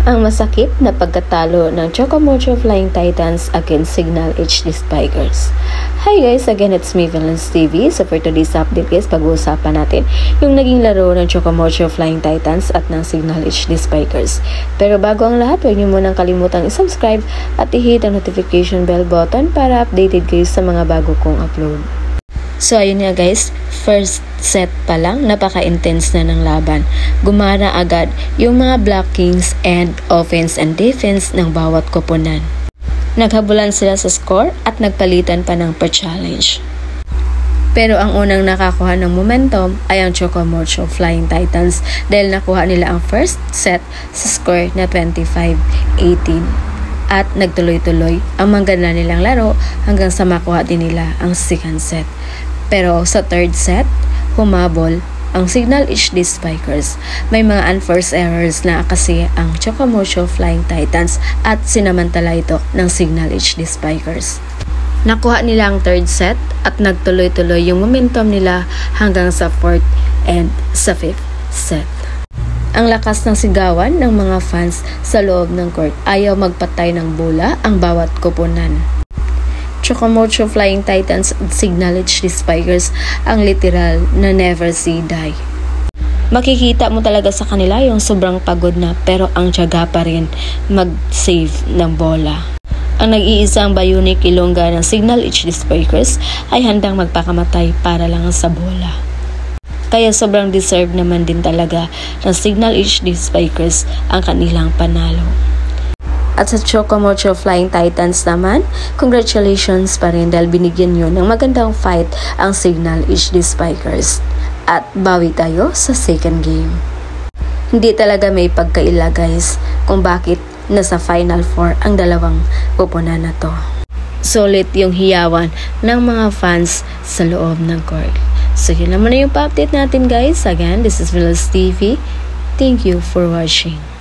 ang masakit na pagkatalo ng Chocomocho Flying Titans against Signal HD Spikers. Hi guys, again it's me, Valence TV. So for today's update guys, pag-uusapan natin yung naging laro ng Chocomocho Flying Titans at ng Signal HD Spikers. Pero bago ang lahat, huwag niyo munang kalimutang i-subscribe at i-hit ang notification bell button para updated kayo sa mga bago kong upload. So ayun nga guys, first set pa lang, napaka-intense na ng laban. Gumana agad yung mga blockings and offense and defense ng bawat koponan. Naghabulan sila sa score at nagpalitan pa ng per-challenge. Pero ang unang nakakuha ng momentum ay ang Chocomocho Flying Titans dahil nakuha nila ang first set sa score na 25-18. At nagtuloy-tuloy ang maganda nilang laro hanggang sa makuha din nila ang second set. Pero sa third set, humabol ang Signal HD Spikers. May mga unforced errors na kasi ang Chocomocho Flying Titans at sinamantala ito ng Signal HD Spikers. Nakuha nila ang third set at nagtuloy-tuloy yung momentum nila hanggang sa fourth and sa fifth set. Ang lakas ng sigawan ng mga fans sa loob ng court, ayaw magpatay ng bola ang bawat koponan. Chocomocho Flying Titans at Signal HD Spikers ang literal na never say die. Makikita mo talaga sa kanila yung sobrang pagod na pero ang tiyaga pa rin mag-save ng bola. Ang nag-iisang bionic ilongga ng Signal HD Spikers ay handang magpakamatay para lang sa bola. Kaya sobrang deserve naman din talaga ng Signal HD Spikers ang kanilang panalo. At sa Chocomocho Flying Titans naman, congratulations pa rin dahil binigyan nyo ng magandang fight ang Signal HD Spikers. At bawi tayo sa second game. Hindi talaga may pagkaila guys kung bakit nasa Final Four ang dalawang koponan na to. Solid yung hiyawan ng mga fans sa loob ng court. So yun naman na yung pa-update natin guys. Again, this is Valence TV. Thank you for watching.